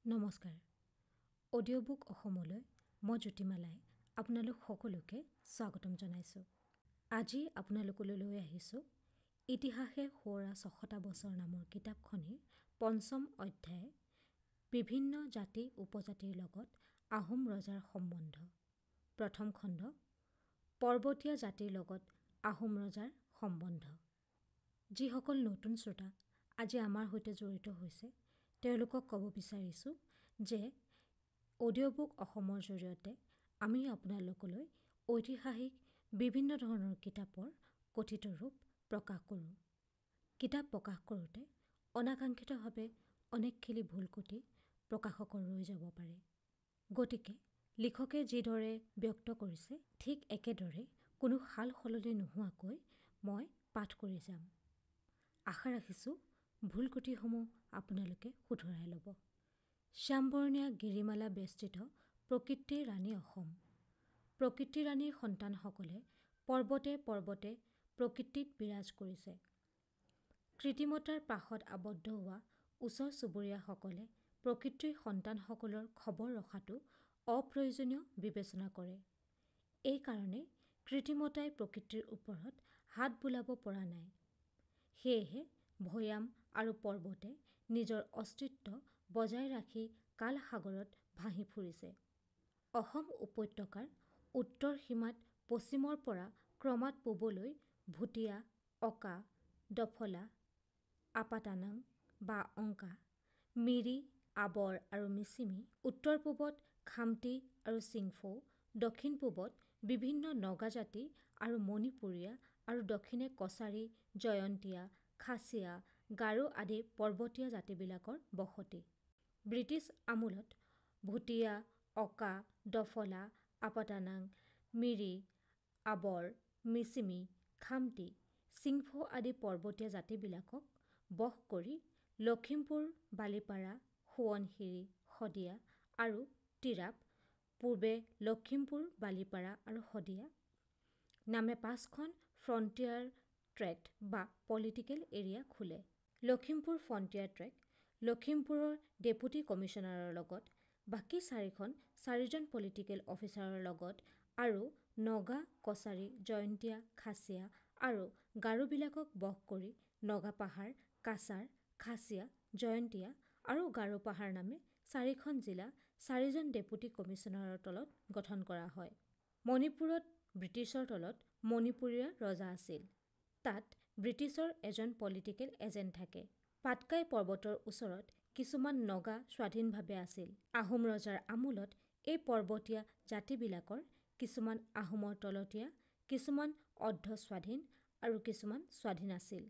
নমস্কাৰ। Audio' book অসমলৈ মই জ্যোতিমালাই আপোনালোক সকলোকে স্বাগতম জনাইছোঁ। আজি আপোনালোকলৈ লৈ আহিছোঁ ইতিহাসে সোঁৱৰা ৬০টা বছৰ নামৰ কিতাপখনিৰ পঞ্চম অধ্যায় বিভিন্ন জাতি উপজাতিৰ লগত আহোম ৰজাৰ সম্বন্ধ। প্ৰথম খণ্ড পৰ্বতীয়া জাতিৰ লগত আহোম ৰজাৰ সম্বন্ধ। যিসকল নতুন শ্ৰোতা আজি আমাৰ সৈতে জড়িত হৈছে তেওঁলোকক ক'ব বিচাৰিছোঁ যে অডিঅ' বুক অসমৰ জৰিয়তে আমি আপোনালোকলৈ ঐতিহাসিক বিভিন্ন ধৰণৰ কিতাপৰ কথিত ৰূপ প্ৰকাশ কৰোঁ। কিতাপ প্ৰকাশ কৰোঁতে অনাকাংক্ষিতভাৱে অনেকখিনি ভুল ক্ৰুটি প্ৰকাশকৰ ৰৈ যাব পাৰে। গতিকে লিখকে যিদৰে ব্যক্ত কৰিছে ঠিক একেদৰে কোনো সাল সলনি নোহোৱাকৈ মই পাঠ কৰি যাম। আশা ৰাখিছোঁ ভুল ক্ৰুটিসমূহ আপোনালোকে শুধৰাই ল'ব। শ্যামবৰ্ণীয়া গিৰিমালা বেষ্টিত প্ৰকৃতিৰ ৰাণী অসম। প্ৰকৃতিৰ ৰাণীৰ সন্তানসকলে পৰ্বতে পৰ্বতে প্ৰকৃতিত বিৰাজ কৰিছে। কৃত্ৰিমতাৰ পাশত আবদ্ধ হোৱা ওচৰ চুবুৰীয়াসকলে প্ৰকৃতিৰ সন্তানসকলৰ খবৰ ৰখাটো অপ্ৰয়োজনীয় বিবেচনা কৰে। এইকাৰণে কৃত্ৰিমতাই প্ৰকৃতিৰ ওপৰত হাত বোলাব পৰা নাই। সেয়েহে ভৈয়াম আৰু পৰ্বতে নিজৰ অস্তিত্ব বজাই ৰাখি কাল সাগৰত ভাহি ফুৰিছে। অসম উপত্যকাৰ উত্তৰ সীমাত পশ্চিমৰ পৰা ক্ৰমাৎ পূবলৈ ভুটীয়া, অকা, দফলা, আপাটানাং বা অংকা, মিৰি, আবৰ আৰু মিচিমি, উত্তৰ পূবত খামতি আৰু চিংফৌ, দক্ষিণ পূবত বিভিন্ন নগা জাতি আৰু মণিপুৰীয়া আৰু দক্ষিণে কছাৰী, জয়ন্তীয়া, খাচীয়া, গাৰো আদি পৰ্বতীয় জাতিবিলাকৰ বসতি। ব্ৰিটিছ আমোলত ভুটীয়া, অকা, দফলা, আপাটানাং, মিৰি, আবৰ, মিচিমি, খামতি, চিংফৌ আদি পৰ্বতীয় জাতিবিলাকক বশ কৰি লখিমপুৰ, বালিপাৰা, সোৱণশিৰি, শদিয়া আৰু তিৰাপ, পূৰ্বে লখিমপুৰ, বালিপাৰা আৰু শদিয়া নামে ৫খন ফ্ৰণ্টিয়াৰ ট্ৰেক্ট বা পলিটিকেল এৰিয়া খোলে। লখিমপুৰ ফ্ৰণ্টিয়াৰ ট্ৰেক্ট লখিমপুৰৰ ডেপুটি কমিছনাৰৰ লগত, বাকী ৪খন ৪জন পলিটিকেল অফিচাৰৰ লগত আৰু নগা, কছাৰী, জয়ন্তীয়া, খাচীয়া আৰু গাৰোবিলাকক বশ কৰি নগাপাহাৰ, কাছাৰ, খাচীয়া, জয়ন্তীয়া আৰু গাৰোপাহাৰ নামে ৪খন জিলা ৪জন ডেপুটি কমিছনাৰৰ তলত গঠন কৰা হয়। মণিপুৰত ব্ৰিটিছৰ তলত মণিপুৰীয়া ৰজা আছিল। তাত ব্ৰিটিছৰ এজন পলিটিকেল এজেণ্ট থাকে। পাটকাই পৰ্বতৰ ওচৰত কিছুমান নগা স্বাধীনভাৱে আছিল। আহোম ৰজাৰ আমোলত এই পৰ্বতীয়া জাতিবিলাকৰ কিছুমান আহোমৰ তলতীয়া, কিছুমান অৰ্ধস্বাধীন আৰু কিছুমান স্বাধীন আছিল।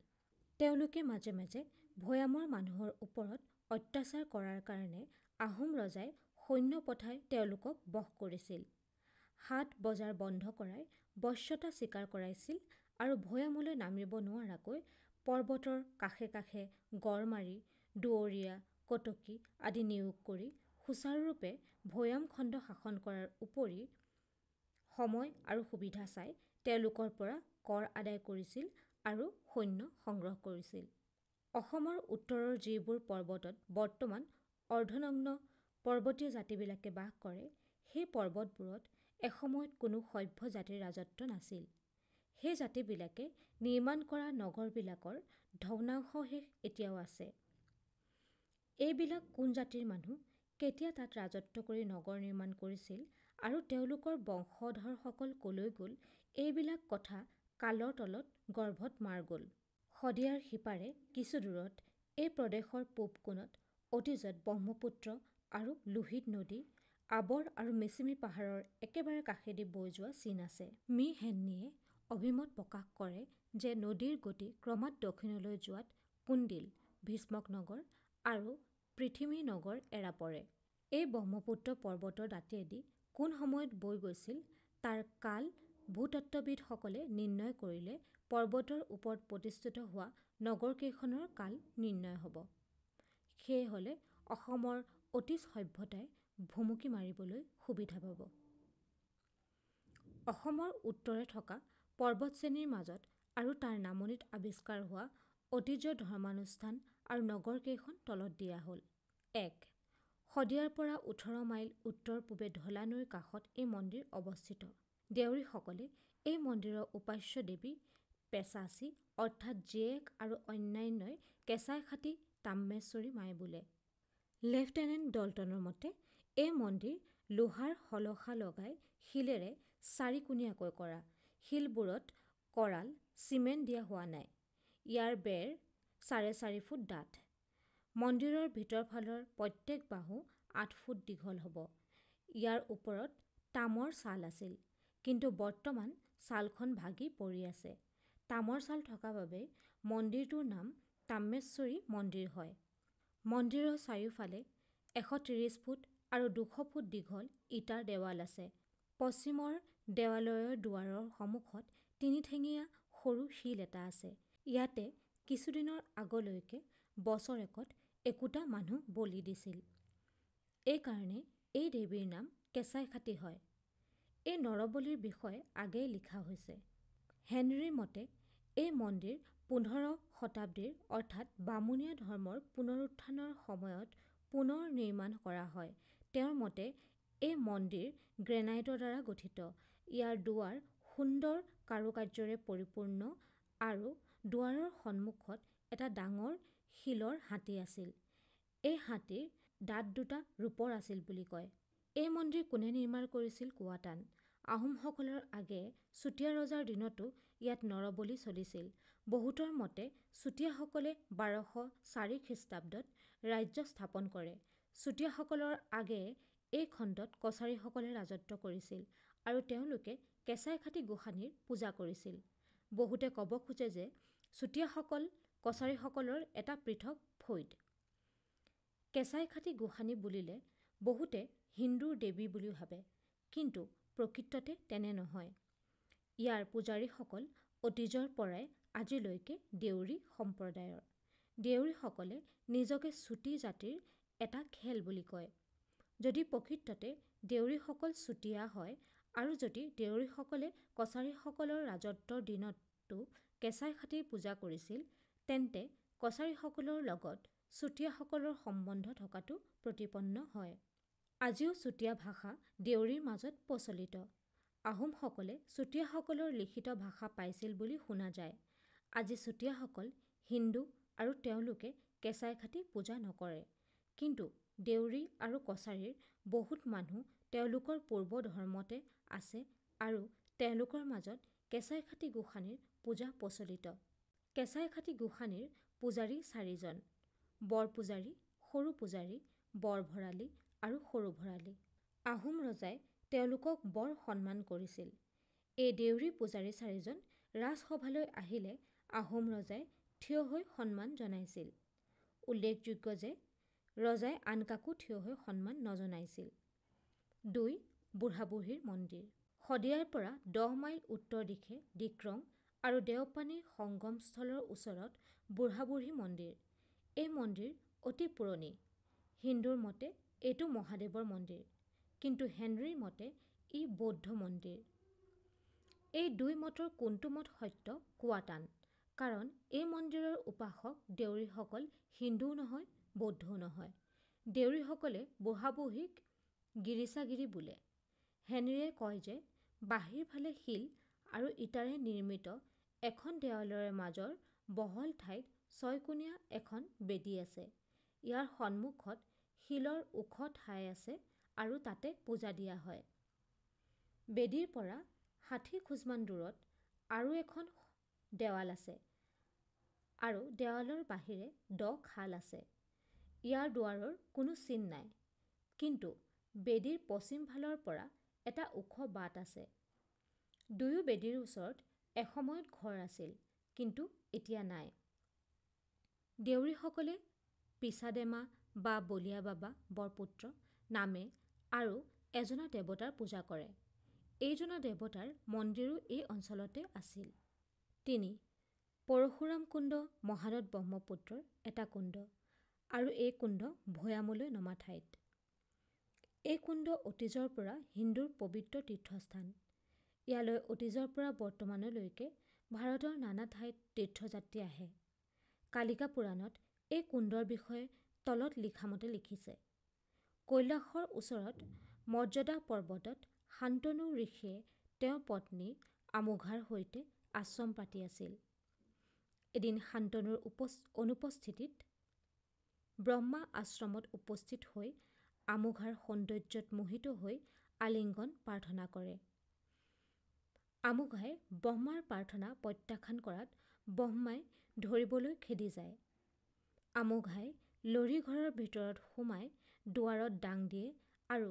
তেওঁলোকে মাজে মাজে ভৈয়ামৰ মানুহৰ ওপৰত অত্যাচাৰ কৰাৰ কাৰণে আহোম ৰজাই সৈন্য পঠাই তেওঁলোকক বশ কৰিছিল। হাট বজাৰ বন্ধ কৰাই বশ্যতা স্বীকাৰ কৰাইছিল আৰু ভৈয়ামলৈ নামিব নোৱাৰাকৈ পৰ্বতৰ কাষে কাষে গড়মাৰি, দুৱৰীয়া, কটকী আদি নিয়োগ কৰি সুচাৰুৰূপে ভৈয়াম খণ্ড শাসন কৰাৰ উপৰি সময় আৰু সুবিধা চাই তেওঁলোকৰ পৰা কৰ আদায় কৰিছিল আৰু সৈন্য সংগ্ৰহ কৰিছিল। অসমৰ উত্তৰৰ যিবোৰ পৰ্বতত বৰ্তমান অৰ্ধনগ্ন পৰ্বতীয় জাতিবিলাকে বাস কৰে, সেই পৰ্বতবোৰত এসময়ত কোনো সভ্য জাতিৰ ৰাজত্ব নাছিল। সেই জাতিবিলাকে নিৰ্মাণ কৰা নগৰবিলাকৰ ভগ্নাৱশেষ এতিয়াও আছে। এইবিলাক কোন জাতিৰ মানুহ, কেতিয়া তাত ৰাজত্ব কৰি নগৰ নিৰ্মাণ কৰিছিল আৰু তেওঁলোকৰ বংশধৰসকল কলৈ গ'ল, এইবিলাক কথা কালৰ তলত গৰ্ভত মাৰ গ'ল। শদিয়াৰ সিপাৰে কিছু দূৰত এই প্ৰদেশৰ পূব কোণত অতীজত ব্ৰহ্মপুত্ৰ আৰু লোহিত নদী, আবৰ আৰু মিচিমি পাহাৰৰ একেবাৰে কাষেদি বৈ যোৱা চিন আছে। মি হেননীয়ে অভিমত প্ৰকাশ কৰে যে নদীৰ গতি ক্ৰমাৎ দক্ষিণলৈ যোৱাত কুন্দিল, ভীষ্মক নগৰ আৰু পৃথিৱী নগৰ এৰা পৰে। এই ব্ৰহ্মপুত্ৰ পৰ্বতৰ দাঁতিয়েদি কোন সময়ত বৈ গৈছিল তাৰ কাল ভূতত্ত্ববিদসকলে নিৰ্ণয় কৰিলে পৰ্বতৰ ওপৰত প্ৰতিষ্ঠিত হোৱা নগৰকেইখনৰ কাল নিৰ্ণয় হ'ব। সেয়ে হ'লে অসমৰ অতীজ সভ্যতাই ভুমুকি মাৰিবলৈ সুবিধা পাব। অসমৰ উত্তৰে থকা পৰ্বতশ্ৰেণীৰ মাজত আৰু তাৰ নামনিত আৱিষ্কাৰ হোৱা ঐতিহ্য ধৰ্মানুষ্ঠান আৰু নগৰকেইখন তলত দিয়া হ'ল। ১. শদিয়াৰ পৰা 18 মাইল উত্তৰ পূবে ঢলা নৈৰ কাষত এই মন্দিৰ অৱস্থিত। দেউৰীসকলে এই মন্দিৰৰ উপাস্য দেৱী পেচাচী অৰ্থাৎ জীয়েক আৰু অন্যান্যই কেঁচাইখাতি তাম্মেশ্বৰী মাই বোলে। লেফটেনেণ্ট ডল্টনৰ মতে এই মন্দিৰ লোহাৰ শলখা লগাই শিলেৰে চাৰিকোণীয়াকৈ কৰা। শিলবোৰত কৰাল চিমেণ্ট দিয়া হোৱা নাই। ইয়াৰ বেৰ 4.5 ফুট ডাঠ। মন্দিৰৰ ভিতৰ ফালৰ প্ৰত্যেক বাহু 8 ফুট দীঘল হ'ব। ইয়াৰ ওপৰত তামৰ ছাল আছিল, কিন্তু বৰ্তমান ছালখন ভাগি পৰি আছে। তামৰ ছাল থকা বাবে মন্দিৰটোৰ নাম তাম্মেশ্বৰী মন্দিৰ হয়। মন্দিৰৰ চাৰিওফালে 130 ফুট আৰু 200 ফুট দীঘল ইটাৰ দেৱাল আছে। পশ্চিমৰ দেৱালয়ৰ দুৱাৰৰ সন্মুখত 3ঠেঙীয়া সৰু শিল এটা আছে। ইয়াতে কিছুদিনৰ আগলৈকে বছৰেকত একোটা মানুহ বলি দিছিল। এইকাৰণে এই দেৱীৰ নাম কেঁচাইখাতি হয়। এই নৰবলিৰ বিষয়ে আগেয়ে লিখা হৈছে। হেনৰীৰ মতে এই মন্দিৰ 15 শতাব্দীৰ অৰ্থাৎ বামুণীয়া ধৰ্মৰ পুনৰুত্থানৰ সময়ত পুনৰ নিৰ্মাণ কৰা হয়। তেওঁৰ মতে এই মন্দিৰ গ্ৰেনাইটৰ দ্বাৰা গঠিত। ইয়াৰ দুৱাৰ সুন্দৰ কাৰুকাৰ্যৰে পৰিপূৰ্ণ আৰু দুৱাৰৰ সন্মুখত এটা ডাঙৰ শিলৰ হাতী আছিল। এই হাতীৰ দাঁত দুটা ৰূপৰ আছিল বুলি কয়। এই মন্দিৰ কোনে নিৰ্মাণ কৰিছিল কোৱা টান। আহোমসকলৰ আগেয়ে চুতীয়া ৰজাৰ দিনতো ইয়াত নৰবলি চলিছিল। বহুতৰ মতে চুতীয়াসকলে 1204 খ্ৰীষ্টাব্দত ৰাজ্য স্থাপন কৰে। চুতীয়াসকলৰ আগেয়ে এই খণ্ডত কছাৰীসকলে ৰাজত্ব কৰিছিল আৰু তেওঁলোকে কেঁচাইখাতি গোসানীৰ পূজা কৰিছিল। বহুতে ক'ব খোজে যে চুতীয়াসকল কছাৰীসকলৰ এটা পৃথক ফৈদ। কেঁচাইখাতি গোসানী বুলিলে বহুতে হিন্দুৰ দেৱী বুলি ভাবে, কিন্তু প্ৰকৃততে তেনে নহয়। ইয়াৰ পূজাৰীসকল অতীজৰ পৰাই আজিলৈকে দেউৰী সম্প্ৰদায়ৰ। দেউৰীসকলে নিজকে চুটি জাতিৰ এটা খেল বুলি কয়। যদি প্ৰকৃততে দেউৰীসকল চুতীয়া হয় আৰু যদি দেউৰীসকলে কছাৰীসকলৰ ৰাজত্বৰ দিনতো কেঁচাইখাতিৰ পূজা কৰিছিল, তেন্তে কছাৰীসকলৰ লগত চুতীয়াসকলৰ সম্বন্ধ থকাটো প্ৰতিপন্ন হয়। আজিও চুতীয়া ভাষা দেউৰীৰ মাজত প্ৰচলিত। আহোমসকলে চুতীয়াসকলৰ লিখিত ভাষা পাইছিল বুলি শুনা যায়। আজি চুতীয়াসকল হিন্দু আৰু তেওঁলোকে কেঁচাইখাতি পূজা নকৰে। কিন্তু দেউৰী আৰু কছাৰীৰ বহুত মানুহ তেওঁলোকৰ পূৰ্ব ধৰ্মতে আছে আৰু তেওঁলোকৰ মাজত কেঁচাইখাতি গোসানীৰ পূজা প্ৰচলিত। কেঁচাইখাতি গোসানীৰ পূজাৰী 4 জন: বৰ পূজাৰী, সৰু পূজাৰী, বৰ ভৰালী আৰু সৰু ভৰালী। আহোম ৰজাই তেওঁলোকক বৰ সন্মান কৰিছিল। এই দেউৰী পূজাৰী 4 জন ৰাজসভালৈ আহিলে আহোম ৰজাই থিয় হৈ সন্মান জনাইছিল। উল্লেখযোগ্য যে ৰজাই আন কাকো থিয় হৈ সন্মান নজনাইছিল। 2. বুঢ়াবুঢ়ীৰ মন্দিৰ। শদিয়াৰ পৰা 10 মাইল উত্তৰ দিশে ডিক্ৰং আৰু দেওপানীৰ সংগমস্থলৰ ওচৰত বুঢ়াবুঢ়ী মন্দিৰ। এই মন্দিৰ অতি পুৰণি। হিন্দুৰ মতে এইটো মহাদেৱৰ মন্দিৰ, কিন্তু হেনৰীৰ মতে ই বৌদ্ধ মন্দিৰ। এই দুই মতৰ কোনটো মত সত্য কোৱা টান, কাৰণ এই মন্দিৰৰ উপাসক দেউৰীসকল হিন্দুও নহয়, বৌদ্ধও নহয়। দেউৰীসকলে বুঢ়াবুঢ়ীক গিৰিচাগিৰি বোলে। হেনৰীয়ে কয় যে বাহিৰ ফালে শিল আৰু ইটাৰে নিৰ্মিত এখন দেৱালয়ৰ মাজৰ বহল ঠাইত 6কোণীয়া এখন বেদী আছে। ইয়াৰ সন্মুখত শিলৰ ওখ ঠাই আছে আৰু তাতে পূজা দিয়া হয়। বেদীৰ পৰা 60 খোজমান দূৰত আৰু এখন দেৱাল আছে আৰু দেৱালৰ বাহিৰে দ খাল আছে। ইয়াৰ দুৱাৰৰ কোনো চিন নাই, কিন্তু বেদীৰ পশ্চিম ফালৰ পৰা এটা ওখ বাট আছে। দুয়ো বেদীৰ ওচৰত এসময়ত ঘৰ আছিল, কিন্তু এতিয়া নাই। দেউৰীসকলে পিছাদেমা বা বলিয়া বাবা বৰপুত্ৰ নামে আৰু এজনা দেৱতাৰ পূজা কৰে। এইজনা দেৱতাৰ মন্দিৰো এই অঞ্চলতে আছিল। 3. পৰশুৰাম কুণ্ড মহানদ ব্ৰহ্মপুত্ৰৰ এটা কুণ্ড আৰু এই কুণ্ড ভৈয়ামলৈ নমা ঠাইত। এই কুণ্ড অতীজৰ পৰা হিন্দুৰ পবিত্ৰ তীৰ্থস্থান। ইয়ালৈ অতীজৰ পৰা বৰ্তমানলৈকে ভাৰতৰ নানা ঠাইত তীৰ্থযাত্ৰী আহে। কালিকা পুৰাণত এই কুণ্ডৰ বিষয়ে তলত লিখামতে লিখিছে: কৈলাশৰ ওচৰত মৰ্যাদা পৰ্বতত শান্তনু ঋষিয়ে তেওঁৰ পত্নী আমোঘাৰ সৈতে আশ্ৰম পাতি আছিল। এদিন শান্তনুৰ অনুপস্থিতিত ব্ৰহ্মা আশ্ৰমত উপস্থিত হৈ আমোঘাৰ সৌন্দৰ্যত মোহিত হৈ আলিংগন প্ৰাৰ্থনা কৰে। আমোঘাই ব্ৰহ্মাৰ প্ৰাৰ্থনা প্ৰত্যাখ্যান কৰাত ব্ৰহ্মাই ধৰিবলৈ খেদি যায়। আমোঘাই লৰি ঘৰৰ ভিতৰত সোমাই দুৱাৰত ডাং দিয়ে আৰু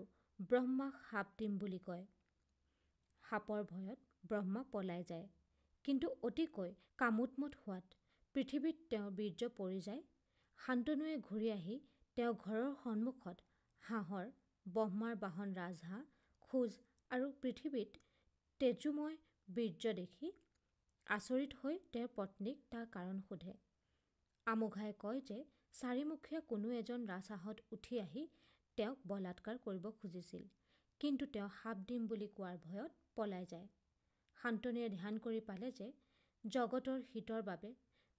ব্ৰহ্মাক শাপ দিম বুলি কয়। শাপৰ ভয়ত ব্ৰহ্মা পলাই যায়, কিন্তু অতিকৈ কামোদমত হোৱাত পৃথিৱীত তেওঁৰ বীৰ্য পৰি যায়। শান্তনুৱে ঘূৰি আহি তেওঁ ঘৰৰ সন্মুখত হাঁহৰ, ব্ৰহ্মাৰ বাহন ৰাজহাঁহ, খোজ আৰু পৃথিৱীত তেজোময় বীৰ্য দেখি আচৰিত হৈ তেওঁৰ পত্নীক তাৰ কাৰণ সোধে। আমোঘাই কয় যে চাৰিমুখীয়া কোনো এজন ৰাজহাঁহত উঠি আহি তেওঁক বলাৎকাৰ কৰিব খুজিছিল, কিন্তু তেওঁ শাপ দিম বুলি কোৱাৰ ভয়ত পলাই যায়। শান্তনুৱে ধ্যান কৰি পালে যে জগতৰ হিতৰ বাবে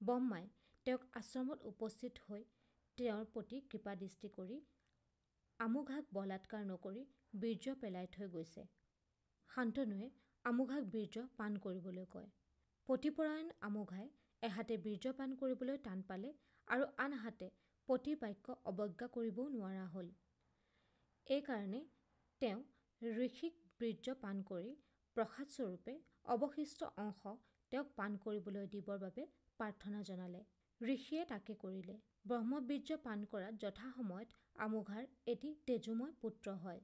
ব্ৰহ্মাই তেওঁক আশ্ৰমত উপস্থিত হৈ তেওঁৰ প্ৰতি কৃপাদৃষ্টি কৰি আমোঘাক বলাৎকাৰ নকৰি বীৰ্য পেলাই থৈ গৈছে। শান্তনুৱে আমোঘাক বীৰ্য পান কৰিবলৈ কয়। পতিপৰায়ণ আমোঘাই এহাতে বীৰ্য পান কৰিবলৈ টান পালে আৰু আনহাতে পতিৰ বাক্য অৱজ্ঞা কৰিবও নোৱাৰা হ'ল। এইকাৰণে তেওঁ ঋষিক বীৰ্য পান কৰি প্ৰসাদস্বৰূপে অৱশিষ্ট অংশ তেওঁক পান কৰিবলৈ দিবৰ বাবে প্ৰাৰ্থনা জনালে। ঋষিয়ে তাকে কৰিলে। ব্ৰহ্মবীৰ্য পান কৰাত যথাসময়ত আমোঘাৰ এটি তেজোময় পুত্ৰ হয়।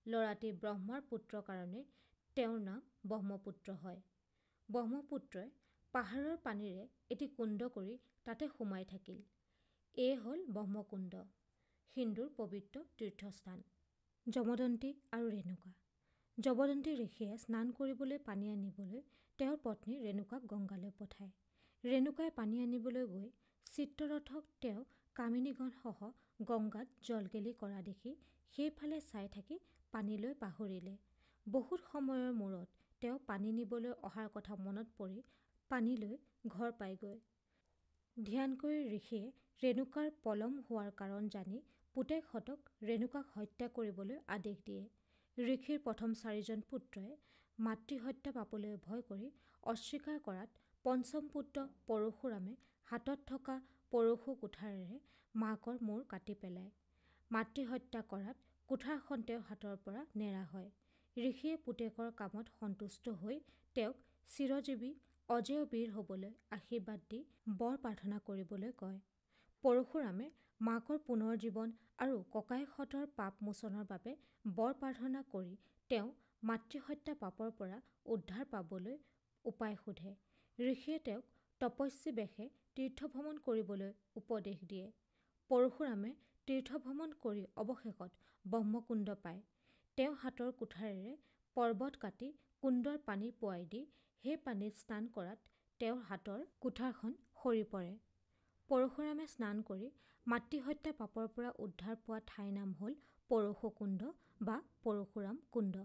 ল'ৰাটি ব্ৰহ্মাৰ পুত্ৰ কাৰণে তেওঁৰ নাম ব্ৰহ্মপুত্ৰ হয়। ব্ৰহ্মপুত্ৰই পাহাৰৰ পানীৰে এটি কুণ্ড কৰি তাতে সোমাই থাকিল। এয়ে হ'ল ব্ৰহ্মকুণ্ড, হিন্দুৰ পবিত্ৰ তীৰ্থস্থান। যমদন্তি আৰু ৰেণুকা। যমদন্তি ঋষিয়ে স্নান কৰিবলৈ পানী আনিবলৈ তেওঁৰ পত্নী ৰেণুকাক গংগালৈ পঠায়। ৰেণুকাই পানী আনিবলৈ গৈ চিত্ৰৰথক তেওঁ কামিনীগণসহ গংগাত জলকেলি কৰা দেখি সেইফালে চাই থাকি পানীলৈ পাহৰিলে। বহুত সময়ৰ মূৰত তেওঁ পানী নিবলৈ অহাৰ কথা মনত পৰি পানীলৈ ঘৰ পায়গৈ। ধ্যান কৰি ঋষিয়ে ৰেণুকাৰ পলম হোৱাৰ কাৰণ জানি পুতেকহঁতক ৰেণুকাক হত্যা কৰিবলৈ আদেশ দিয়ে। ঋষিৰ প্ৰথম 4জন পুত্ৰই মাতৃহত্যা পাবলৈ ভয় কৰি অস্বীকাৰ কৰাত পঞ্চম পুত্ৰ পৰশুৰামে হাতত থকা পৰশু কুঠাৰেৰে মাকৰ মূৰ কাটি পেলায়। মাতৃহত্যা কৰাত কুঠাৰখন তেওঁৰ হাতৰ পৰা নেৰা হয়। ঋষিয়ে পুতেকৰ কামত সন্তুষ্ট হৈ তেওঁক চিৰজীৱী অজেয় বীৰ হ'বলৈ আশীৰ্বাদ দি বৰ প্ৰাৰ্থনা কৰিবলৈ কয়। পৰশুৰামে মাকৰ পুনৰ্জীৱন আৰু ককায়েকহঁতৰ পাপ মোচনৰ বাবে বৰ প্ৰাৰ্থনা কৰি তেওঁ মাতৃহত্যা পাপৰ পৰা উদ্ধাৰ পাবলৈ উপায় সোধে। ঋষিয়ে তেওঁক তপস্বী বেশে তীৰ্থভ্ৰমণ কৰিবলৈ উপদেশ দিয়ে। পৰশুৰামে তীৰ্থভ্ৰমণ কৰি অৱশেষত ব্ৰহ্মকুণ্ড পায়। তেওঁ হাতৰ কুঠাৰেৰে পৰ্বত কাটি কুণ্ডৰ পানী পোৱাই দি সেই পানীত স্নান কৰাত তেওঁৰ হাতৰ কুঠাৰখন সৰি পৰে। পৰশুৰামে স্নান কৰি মাতৃহত্যা পাপৰ পৰা উদ্ধাৰ পোৱা ঠাইৰ নাম হ'ল পৰশুকুণ্ড বা পৰশুৰাম কুণ্ড।